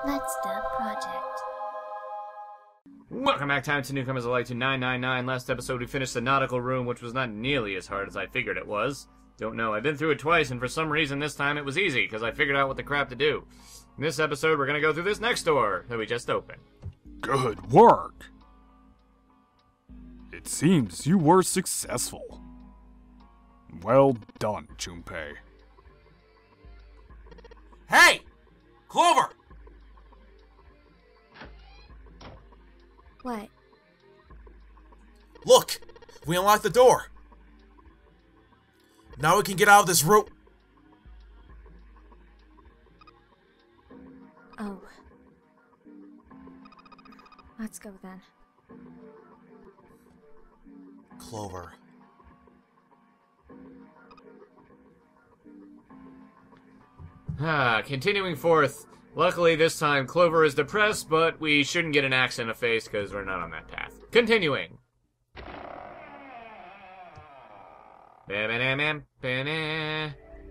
Let's the project. Welcome back, time to Newcomers Alike to 999. Last episode we finished the nautical room, which was not nearly as hard as I figured it was. Don't know, I've been through it twice, and for some reason this time it was easy, because I figured out what the crap to do. In this episode we're going to go through this next door that we just opened. Good work! It seems you were successful. Well done, Junpei. Hey! Clover! What? Look! We unlocked the door! Now we can get out of this room. Oh. Let's go then. Clover. Continuing forth. Luckily this time Clover is depressed, but we shouldn't get an axe in the face because we're not on that path. Continuing.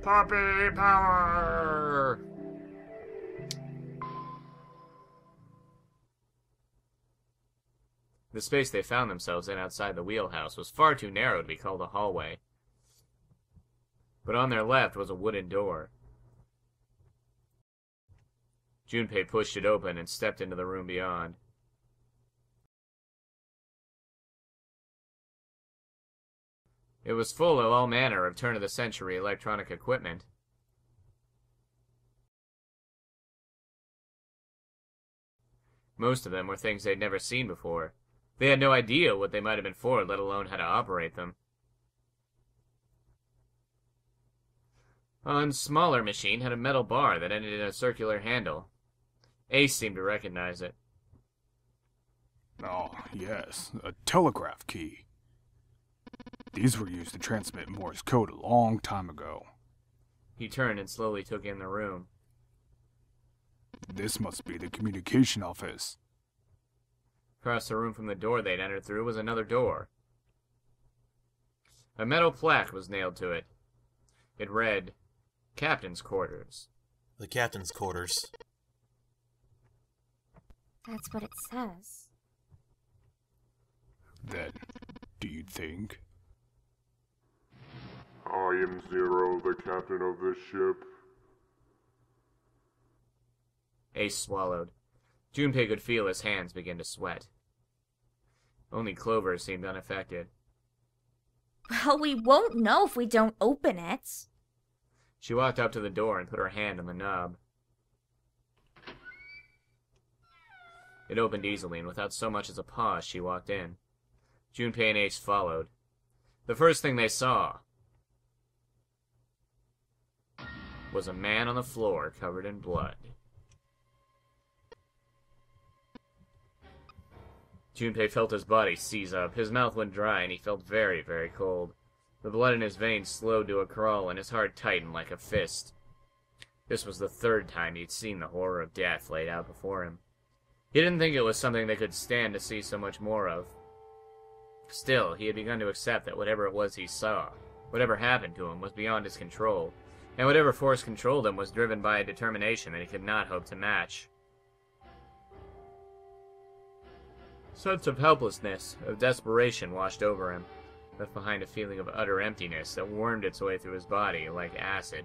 Puppy power! The space they found themselves in outside the wheelhouse was far too narrow to be called a hallway. But on their left was a wooden door. Junpei pushed it open and stepped into the room beyond. It was full of all manner of turn-of-the-century electronic equipment. Most of them were things they'd never seen before. They had no idea what they might have been for, let alone how to operate them. One smaller machine had a metal bar that ended in a circular handle. Ace seemed to recognize it. Oh, yes, a telegraph key. These were used to transmit Morse code a long time ago. He turned and slowly took in the room. This must be the communication office. Across the room from the door they'd entered through was another door. A metal plaque was nailed to it. It read, Captain's Quarters. The captain's quarters. That's what it says. Then, do you think? I am Zero, the captain of this ship. Ace swallowed. Junpei could feel his hands begin to sweat. Only Clover seemed unaffected. Well, we won't know if we don't open it. She walked up to the door and put her hand on the knob. It opened easily, and without so much as a pause, she walked in. Junpei and Ace followed. The first thing they saw was a man on the floor covered in blood. Junpei felt his body seize up. His mouth went dry, and he felt very, very cold. The blood in his veins slowed to a crawl, and his heart tightened like a fist. This was the third time he'd seen the horror of death laid out before him. He didn't think it was something they could stand to see so much more of. Still, he had begun to accept that whatever it was he saw, whatever happened to him, was beyond his control, and whatever force controlled him was driven by a determination that he could not hope to match. A sense of helplessness, of desperation washed over him, left behind a feeling of utter emptiness that wormed its way through his body like acid.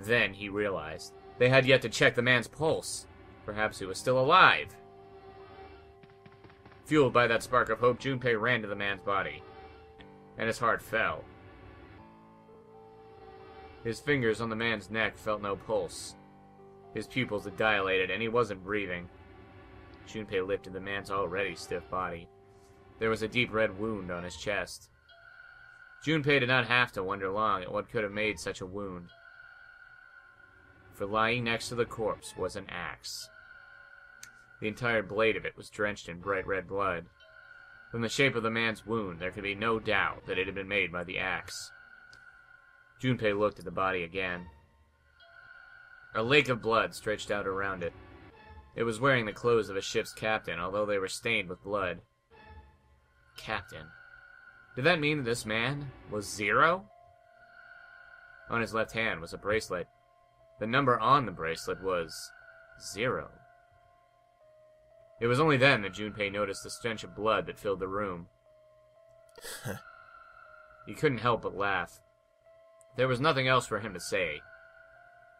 Then he realized they had yet to check the man's pulse. Perhaps he was still alive. Fueled by that spark of hope, Junpei ran to the man's body, and his heart fell. His fingers on the man's neck felt no pulse. His pupils had dilated, and he wasn't breathing. Junpei lifted the man's already stiff body. There was a deep red wound on his chest. Junpei did not have to wonder long at what could have made such a wound. For lying next to the corpse was an axe. The entire blade of it was drenched in bright red blood. From the shape of the man's wound, there could be no doubt that it had been made by the axe. Junpei looked at the body again. A lake of blood stretched out around it. It was wearing the clothes of a ship's captain, although they were stained with blood. Captain. Did that mean that this man was Zero? On his left hand was a bracelet. The number on the bracelet was Zero. It was only then that Junpei noticed the stench of blood that filled the room. He couldn't help but laugh. There was nothing else for him to say.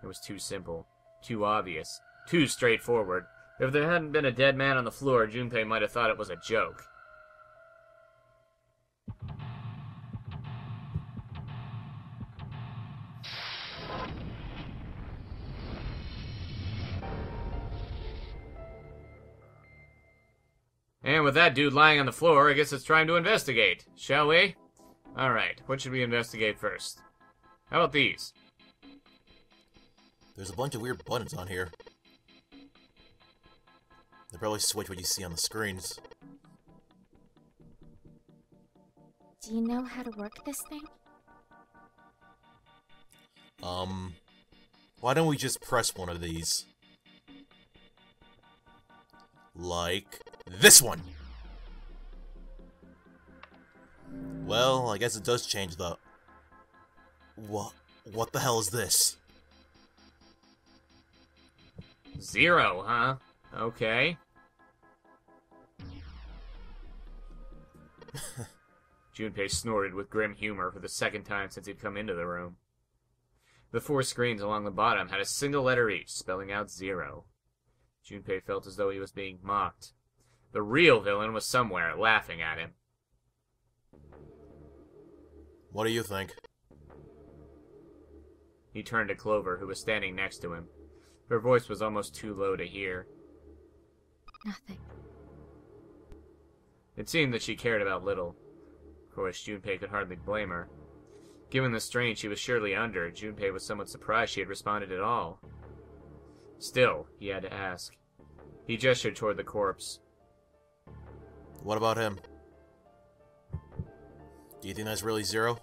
It was too simple, too obvious, too straightforward. If there hadn't been a dead man on the floor, Junpei might have thought it was a joke. And with that dude lying on the floor, I guess it's time to investigate, shall we? Alright, what should we investigate first? How about these? There's a bunch of weird buttons on here. They probably switch what you see on the screens. Do you know how to work this thing? Why don't we just press one of these? Like this one! Well, I guess it does change the... What the hell is this? Zero, huh? Okay. Junpei snorted with grim humor for the second time since he'd come into the room. The 4 screens along the bottom had a single letter each, spelling out 0. Junpei felt as though he was being mocked. The real villain was somewhere, laughing at him. What do you think? He turned to Clover, who was standing next to him. Her voice was almost too low to hear. Nothing. It seemed that she cared about little. Of course, Junpei could hardly blame her. Given the strain she was surely under, Junpei was somewhat surprised she had responded at all. Still, he had to ask. He gestured toward the corpse. What about him? Do you think that's really 0?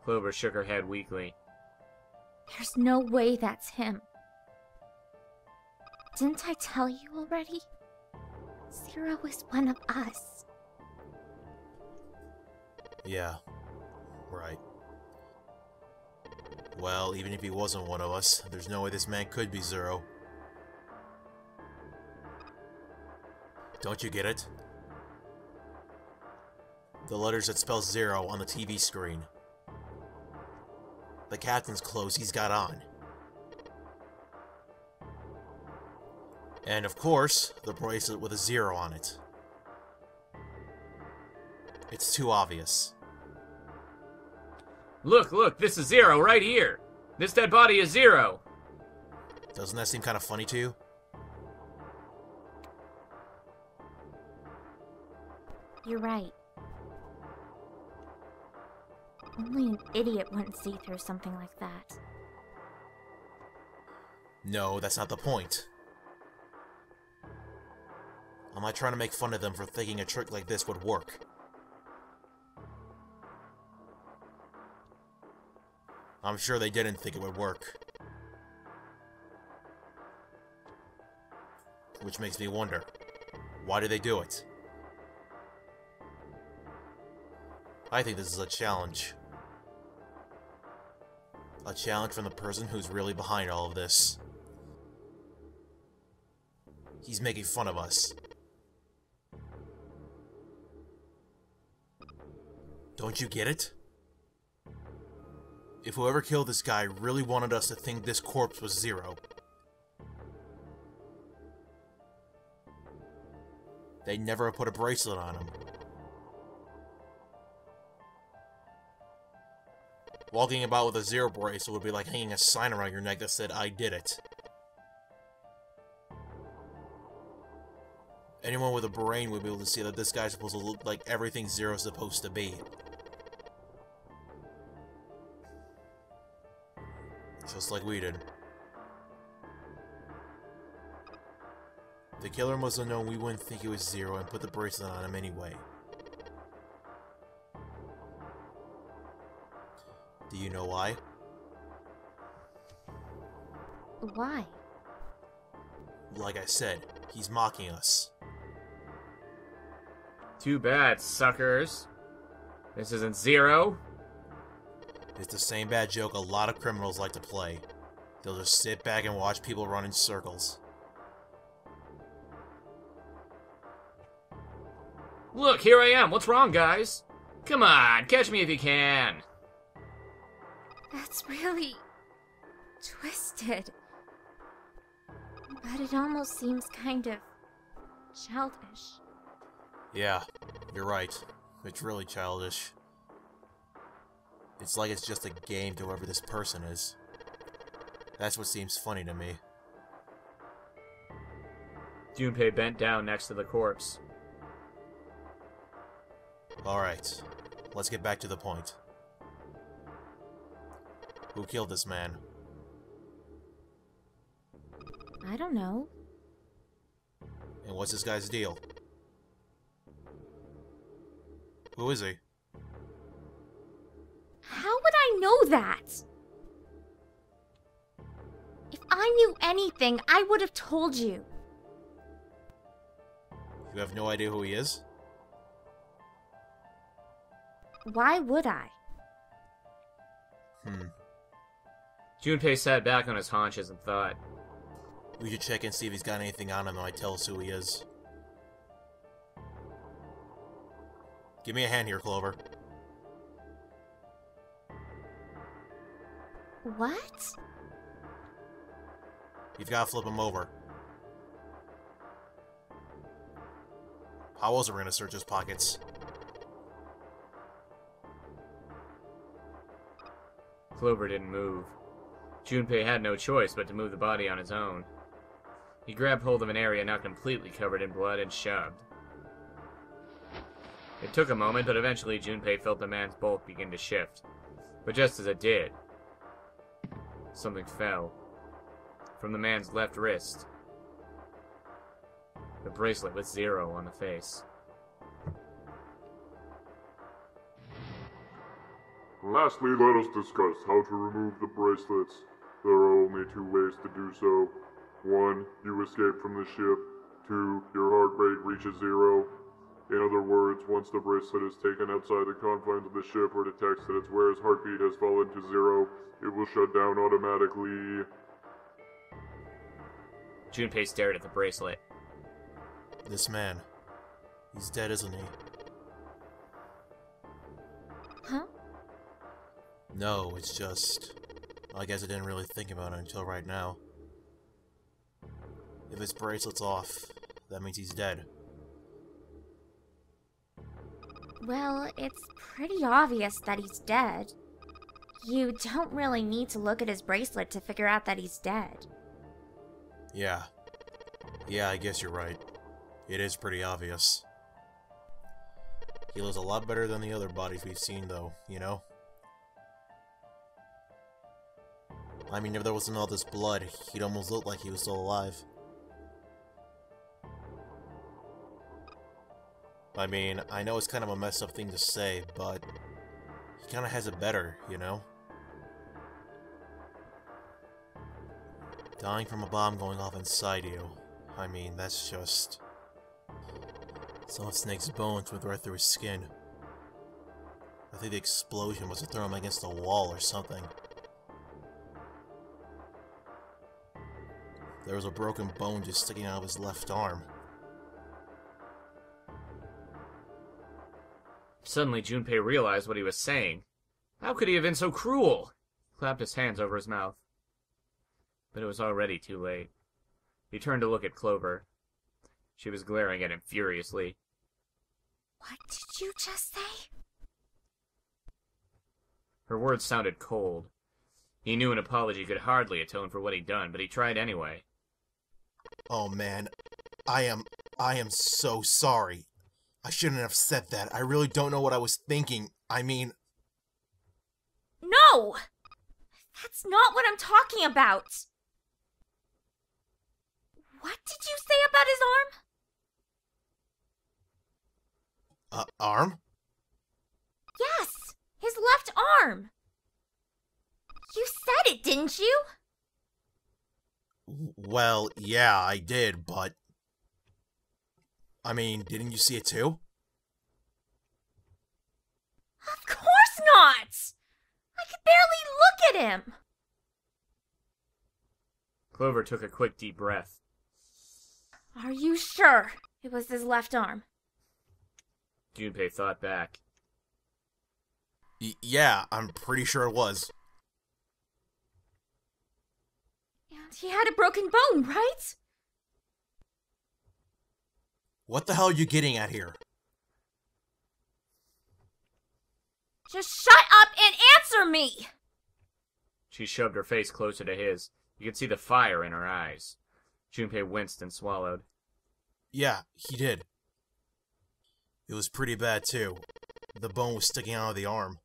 Clover shook her head weakly. There's no way that's him. Didn't I tell you already? 0 is one of us. Yeah, right. Well, even if he wasn't one of us, there's no way this man could be 0. Don't you get it? The letters that spell 0 on the TV screen. The captain's clothes he's got on. And of course, the bracelet with a 0 on it. It's too obvious. Look, this is 0 right here. This dead body is 0. Doesn't that seem kind of funny to you? You're right. Only an idiot wouldn't see through something like that. No, that's not the point. I'm not trying to make fun of them for thinking a trick like this would work. I'm sure they didn't think it would work. Which makes me wonder, why did they do it? I think this is a challenge. A challenge from the person who's really behind all of this. He's making fun of us. Don't you get it? If whoever killed this guy really wanted us to think this corpse was 0, they'd never have put a bracelet on him. Walking about with a 0 bracelet would be like hanging a sign around your neck that said, "I did it." Anyone with a brain would be able to see that this guy's supposed to look like everything 0 is supposed to be. Just like we did. The killer must have known we wouldn't think he was 0 and put the bracelet on him anyway. Do you know why? Why? Like I said, he's mocking us. Too bad, suckers. This isn't 0. It's the same bad joke a lot of criminals like to play. They'll just sit back and watch people run in circles. Look, here I am. What's wrong, guys? Come on, catch me if you can. That's really twisted. But it almost seems kind of childish. Yeah, you're right. It's really childish. It's like it's just a game to whoever this person is. That's what seems funny to me. Junpei bent down next to the corpse. Alright, let's get back to the point. Who killed this man? I don't know. And what's this guy's deal? Who is he? How would I know that? If I knew anything, I would have told you. You have no idea who he is? Why would I? Junpei sat back on his haunches and thought. We should check and see if he's got anything on him that might tell us who he is. Give me a hand here, Clover. What? You've got to flip him over. How else are we going to search his pockets? Clover didn't move. Junpei had no choice but to move the body on his own. He grabbed hold of an area now completely covered in blood and shoved. It took a moment, but eventually Junpei felt the man's bulk begin to shift. But just as it did, something fell from the man's left wrist. The bracelet with 0 on the face. Lastly, let us discuss how to remove the bracelets. There are only 2 ways to do so. 1. You escape from the ship. 2. Your heart rate reaches 0. In other words, once the bracelet is taken outside the confines of the ship or detects that its wearer's heartbeat has fallen to 0, it will shut down automatically. Junpei stared at the bracelet. This man. He's dead, isn't he? Huh? No, it's just... I guess I didn't really think about it until right now. If his bracelet's off, that means he's dead. Well, it's pretty obvious that he's dead. You don't really need to look at his bracelet to figure out that he's dead. Yeah. Yeah, I guess you're right. It is pretty obvious. He looks a lot better than the other bodies we've seen, though, you know? I mean, if there wasn't all this blood, he'd almost look like he was still alive. I mean, I know it's kind of a messed up thing to say, but he kind of has it better, you know? Dying from a bomb going off inside you. I mean, that's just... Some of Snake's bones went right through his skin. I think the explosion must have thrown him against the wall or something. There was a broken bone just sticking out of his left arm. Suddenly, Junpei realized what he was saying. How could he have been so cruel? He clapped his hands over his mouth. But it was already too late. He turned to look at Clover. She was glaring at him furiously. What did you just say? Her words sounded cold. He knew an apology could hardly atone for what he'd done, but he tried anyway. Oh man, I am so sorry. I shouldn't have said that. I really don't know what I was thinking. I mean... No! That's not what I'm talking about! What did you say about his arm? Arm? Yes! His left arm! You said it, didn't you? Well, yeah, I did, but... I mean, didn't you see it too? Of course not! I could barely look at him! Clover took a quick deep breath. Are you sure it was his left arm? Junpei thought back. Yeah, I'm pretty sure it was. And he had a broken bone, right? What the hell are you getting at here? Just shut up and answer me! She shoved her face closer to his. You could see the fire in her eyes. Junpei winced and swallowed. Yeah, he did. It was pretty bad, too. The bone was sticking out of the arm.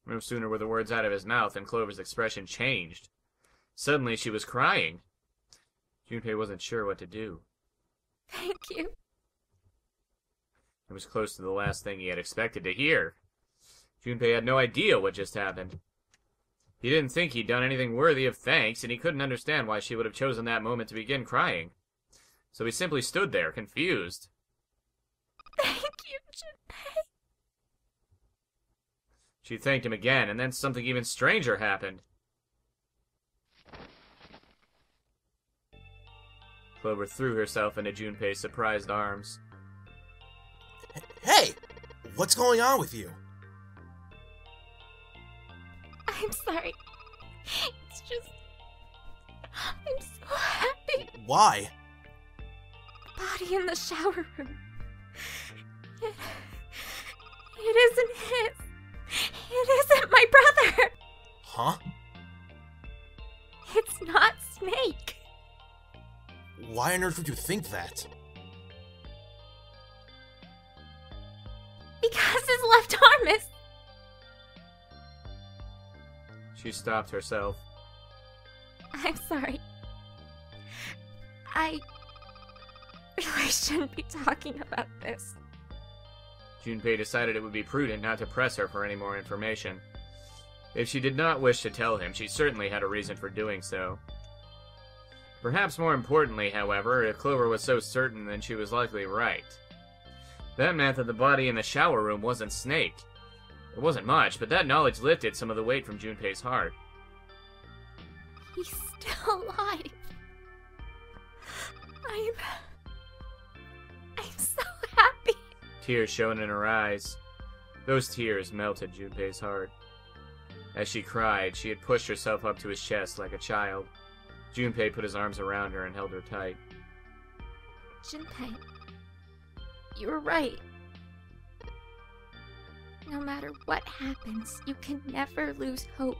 No sooner were the words out of his mouth than Clover's expression changed. Suddenly she was crying. Junpei wasn't sure what to do. Thank you. It was close to the last thing he had expected to hear. Junpei had no idea what just happened. He didn't think he'd done anything worthy of thanks, and he couldn't understand why she would have chosen that moment to begin crying. So he simply stood there, confused. Thank you, Junpei. She thanked him again, and then something even stranger happened. Clover threw herself into Junpei's surprised arms. Hey! What's going on with you? I'm sorry. It's just... I'm so happy. Why? Body in the shower room. It isn't his. It isn't my brother. Huh? It's not Snake. Why on earth would you think that? Because his left arm is... She stopped herself. I'm sorry. I really shouldn't be talking about this. Junpei decided it would be prudent not to press her for any more information. If she did not wish to tell him, she certainly had a reason for doing so. Perhaps more importantly, however, if Clover was so certain, then she was likely right. That meant that the body in the shower room wasn't Snake. It wasn't much, but that knowledge lifted some of the weight from Junpei's heart. He's still alive. I'm so happy. Tears shone in her eyes. Those tears melted Junpei's heart. As she cried, she had pushed herself up to his chest like a child. Junpei put his arms around her and held her tight. Junpei, you were right. No matter what happens, you can never lose hope.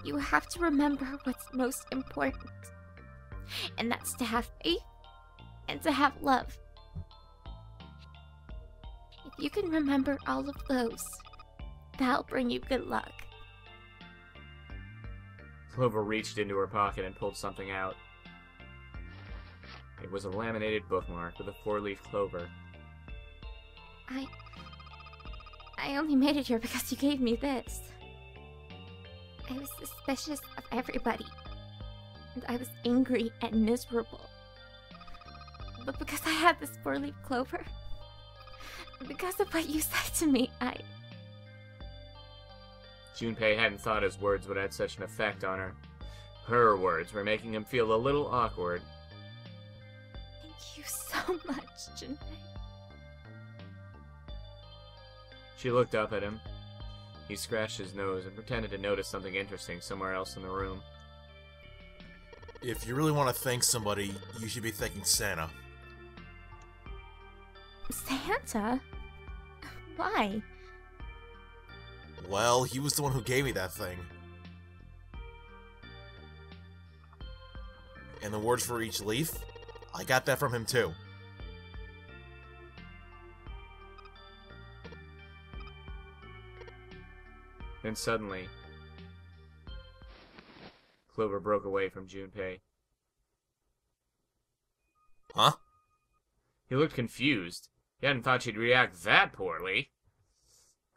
You have to remember what's most important. And that's to have faith and to have love. If you can remember all of those, that'll bring you good luck. Clover reached into her pocket and pulled something out. It was a laminated bookmark with a 4-leaf clover. I only made it here because you gave me this. I was suspicious of everybody. And I was angry and miserable. But because I had this 4-leaf clover, because of what you said to me, Junpei hadn't thought his words would have such an effect on her. Her words were making him feel a little awkward. Thank you so much, Junpei. She looked up at him. He scratched his nose and pretended to notice something interesting somewhere else in the room. If you really want to thank somebody, you should be thanking Santa. Santa? Why? Well, he was the one who gave me that thing. And the words for each leaf? I got that from him too. Then suddenly, Clover broke away from Junpei. Huh? He looked confused. He hadn't thought she'd react that poorly.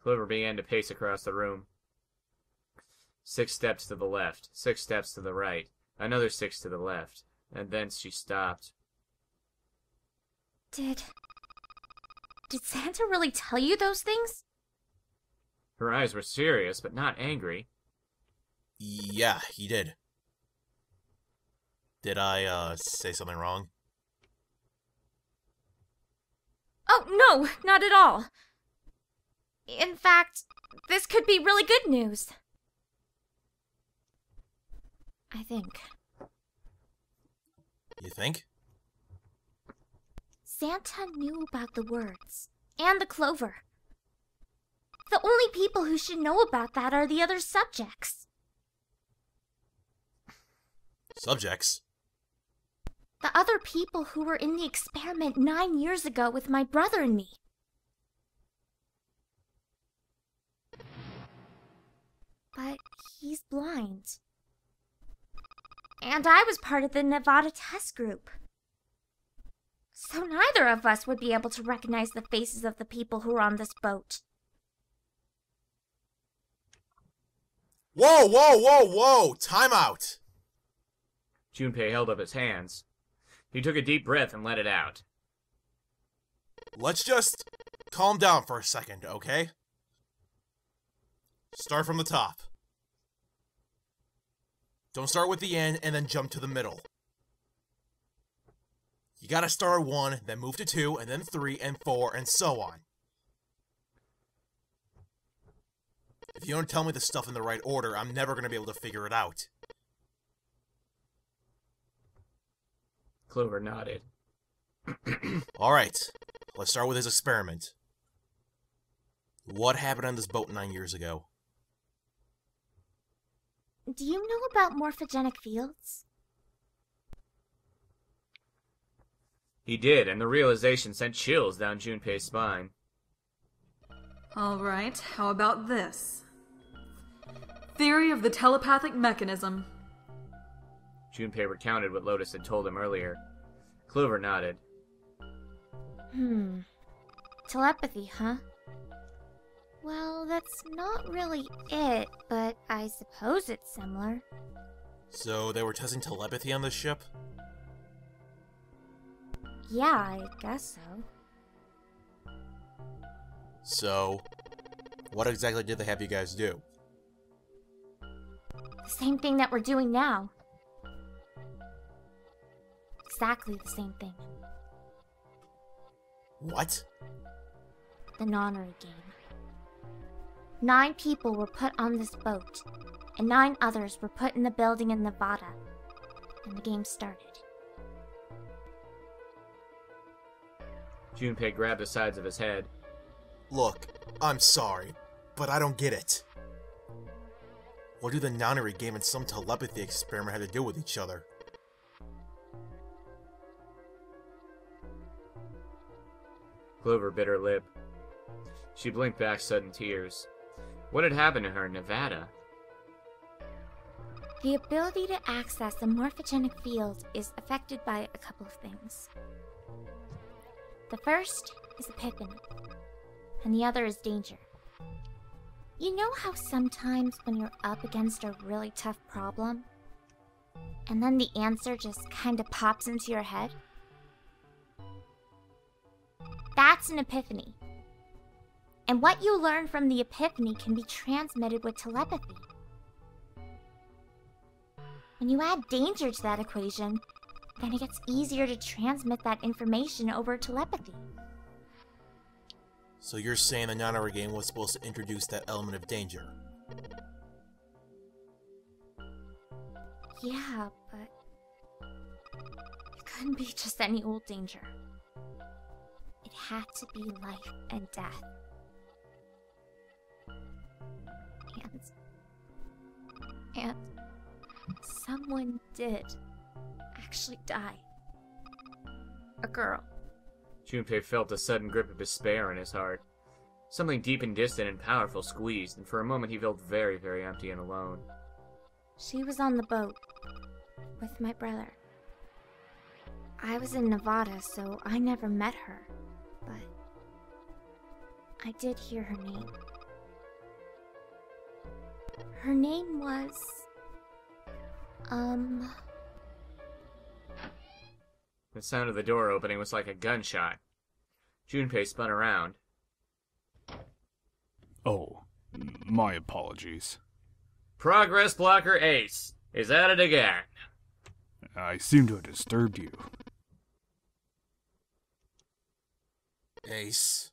Clover began to pace across the room. 6 steps to the left, 6 steps to the right, another 6 to the left, and then she stopped. Did Santa really tell you those things? Her eyes were serious, but not angry. Yeah, he did. Did I, say something wrong? Oh, no, not at all. In fact, this could be really good news. I think. You think? Santa knew about the words, and the clover. The only people who should know about that are the other subjects. Subjects? The other people who were in the experiment 9 years ago with my brother and me. But he's blind. And I was part of the Nevada test group. So neither of us would be able to recognize the faces of the people who were on this boat. Whoa, whoa, whoa, whoa! Time out! Junpei held up his hands. He took a deep breath and let it out. Let's just calm down for a second, okay? Start from the top. Don't start with the end and then jump to the middle. You gotta start at 1, then move to 2, and then 3, and 4, and so on. If you don't tell me the stuff in the right order, I'm never gonna be able to figure it out. Clover nodded. Alright, let's start with his experiment. What happened on this boat 9 years ago? Do you know about morphogenic fields? He did, and the realization sent chills down Junpei's spine. Alright, how about this? Theory of the telepathic mechanism. Junpei recounted what Lotus had told him earlier. Clover nodded. Telepathy, huh? Well, that's not really it, but I suppose it's similar. So they were testing telepathy on this ship? Yeah, I guess so. So, what exactly did they have you guys do? The same thing that we're doing now. Exactly the same thing. What? The nonary game. 9 people were put on this boat, and 9 others were put in the building in Nevada, and the game started. Junpei grabbed the sides of his head. Look, I'm sorry, but I don't get it. What do the nonary game and some telepathy experiment have to do with each other? Clover bit her lip. She blinked back sudden tears. What had happened to her in Nevada? The ability to access the morphogenic field is affected by a couple of things. The first is epiphany, and the other is danger. You know how sometimes when you're up against a really tough problem, and then the answer just kinda pops into your head? That's an epiphany. And what you learn from the epiphany can be transmitted with telepathy. When you add danger to that equation, then it gets easier to transmit that information over telepathy. So you're saying the nonary game was supposed to introduce that element of danger? Yeah, but it couldn't be just any old danger. It had to be life and death. And someone did actually die. A girl. Junpei felt a sudden grip of despair in his heart. Something deep and distant and powerful squeezed, and for a moment he felt very, very empty and alone. She was on the boat with my brother. I was in Nevada, so I never met her, but I did hear her name. Her name was... The sound of the door opening was like a gunshot. Junpei spun around. Oh, My apologies. Progress blocker Ace is at it again. I seem to have disturbed you. Ace.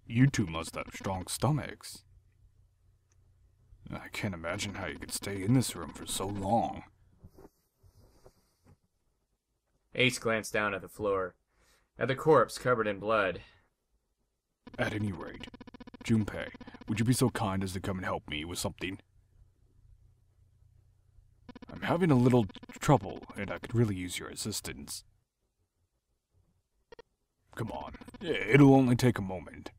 You two must have strong stomachs. I can't imagine how you could stay in this room for so long. Ace glanced down at the floor, at the corpse covered in blood. At any rate, Junpei, would you be so kind as to come and help me with something? I'm having a little trouble, and I could really use your assistance. Come on, it'll only take a moment.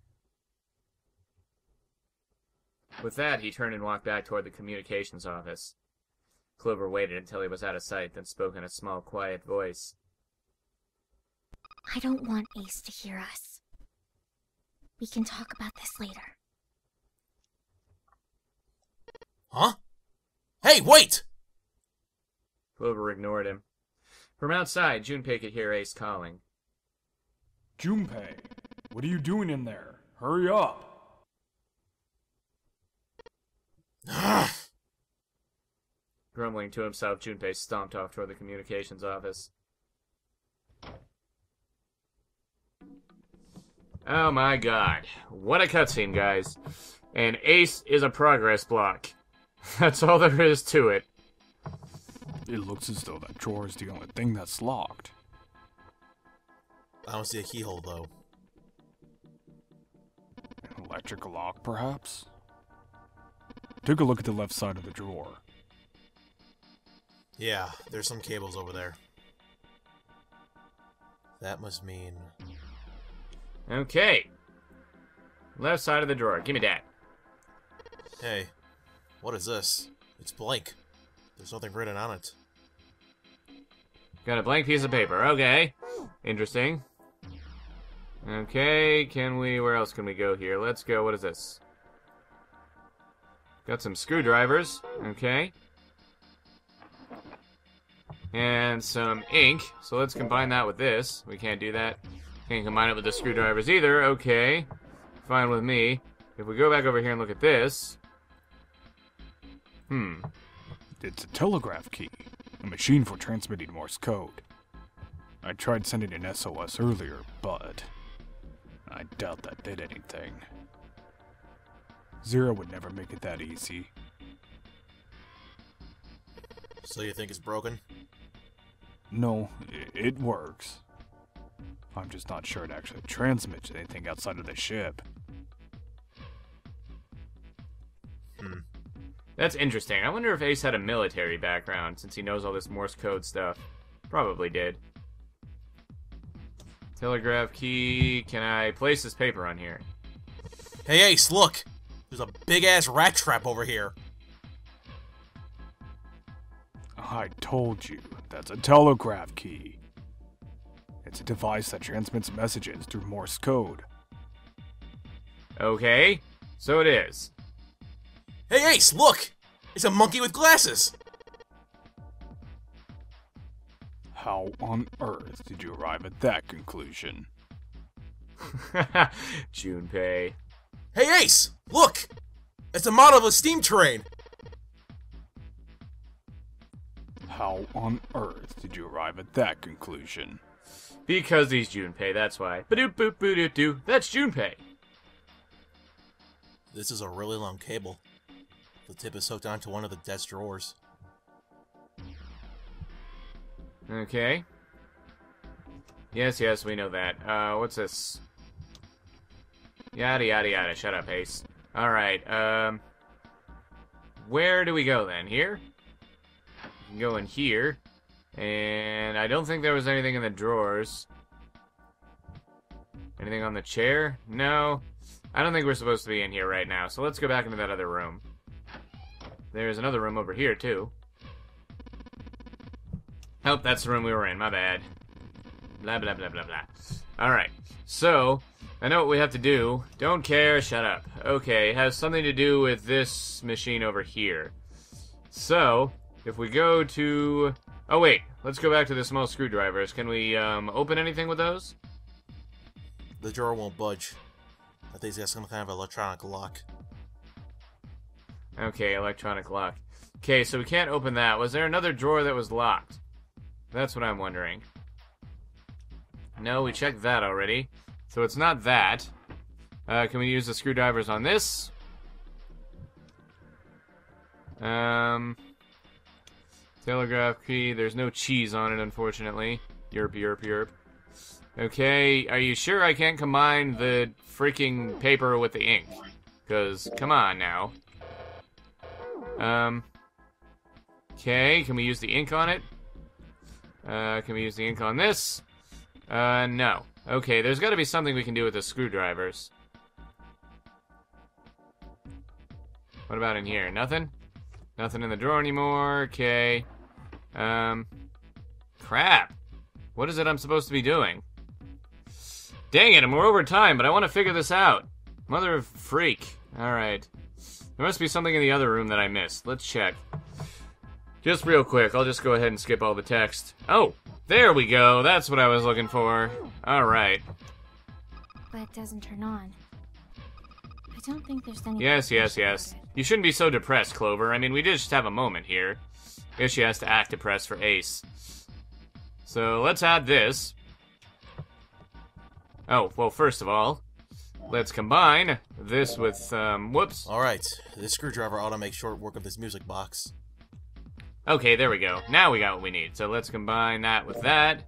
With that, he turned and walked back toward the communications office. Clover waited until he was out of sight, then spoke in a small, quiet voice. I don't want Ace to hear us. We can talk about this later. Huh? Hey, wait! Clover ignored him. From outside, Junpei could hear Ace calling. Junpei, what are you doing in there? Hurry up! Grumbling to himself, Junpei stomped off toward the communications office. Oh my god. What a cutscene, guys. And Ace is a progress block. That's all there is to it. It looks as though that drawer is the only thing that's locked. I don't see a keyhole, though. An electrical lock, perhaps? Take a look at the left side of the drawer. Yeah, there's some cables over there. That must mean... Okay. Left side of the drawer. Give me that. Hey, what is this? It's blank. There's nothing written on it. Got a blank piece of paper. Okay. Interesting. Okay, where else can we go here? Let's go, what is this? Got some screwdrivers. Okay. And some ink. So let's combine that with this. We can't do that. Can't combine it with the screwdrivers either. Okay. Fine with me. If we go back over here and look at this... It's a telegraph key. A machine for transmitting Morse code. I tried sending an SOS earlier, but... I doubt that did anything. Zero would never make it that easy. So you think it's broken? No, it works. I'm just not sure it actually transmits anything outside of the ship. That's interesting. I wonder if Ace had a military background, since he knows all this Morse code stuff. Probably did. Telegraph key. Can I place this paper on here? Hey Ace, look! There's a big-ass rat trap over here. I told you, that's a telegraph key. It's a device that transmits messages through Morse code. Okay, so it is. Hey Ace, look! It's a monkey with glasses! How on earth did you arrive at that conclusion? Junpei. Hey Ace, look! It's a model of a steam train! How on earth did you arrive at that conclusion? Because he's Junpei, that's why. Ba-doop boop boo doo doo. That's Junpei. This is a really long cable. The tip is hooked onto one of the desk drawers. Okay. Yes, we know that. What's this? Yada yada yada. Shut up, Ace. Alright, where do we go then? Here? We can go in here. And I don't think there was anything in the drawers. Anything on the chair? No. I don't think we're supposed to be in here right now, so let's go back into that other room. There's another room over here, too. Oh, that's the room we were in, my bad. Blah, blah, blah, blah, blah. Alright, so, I know what we have to do. Don't care, shut up. Okay, it has something to do with this machine over here. So, if we go to... Oh, wait, let's go back to the small screwdrivers. Can we, open anything with those? The drawer won't budge. I think it's got some kind of electronic lock. Okay, electronic lock. Okay, so we can't open that. Was there another drawer that was locked? That's what I'm wondering. No, we checked that already. So it's not that. Can we use the screwdrivers on this? Telegraph key. There's no cheese on it, unfortunately. Yerp, yerp, yerp. Okay, are you sure I can't combine the freaking paper with the ink? Because, come on now. Okay, can we use the ink on it? Can we use the ink on this? No. Okay, there's gotta be something we can do with the screwdrivers. What about in here? Nothing? Nothing in the drawer anymore. Okay. Crap. What is it I'm supposed to be doing? Dang it, we're over time, but I want to figure this out. Mother of freak. Alright. There must be something in the other room that I missed. Let's check. Just real quick, I'll just go ahead and skip all the text. Oh, there we go. That's what I was looking for. Alright. But it doesn't turn on. I don't think there's any... Yes. You shouldn't be so depressed, Clover. I mean, we did just have a moment here. I guess she has to act depressed for Ace. So, let's add this. Oh, well, first of all, let's combine this with, whoops. Alright, this screwdriver ought to make short work of this music box. Okay, there we go. Now we got what we need. So let's combine that with that.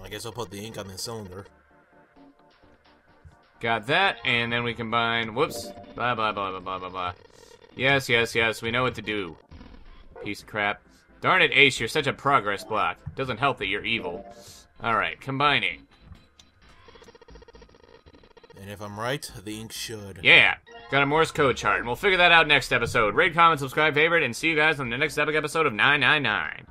I guess I'll put the ink on the cylinder. Got that, and then we combine, whoops, blah, blah, blah, blah, blah, blah, blah. Yes, we know what to do. Piece of crap. Darn it, Ace, you're such a progress block. Doesn't help that you're evil. Alright, combining. And if I'm right, the ink should. Yeah, got a Morse code chart, and we'll figure that out next episode. Rate, comment, subscribe, favorite, and see you guys on the next epic episode of 999.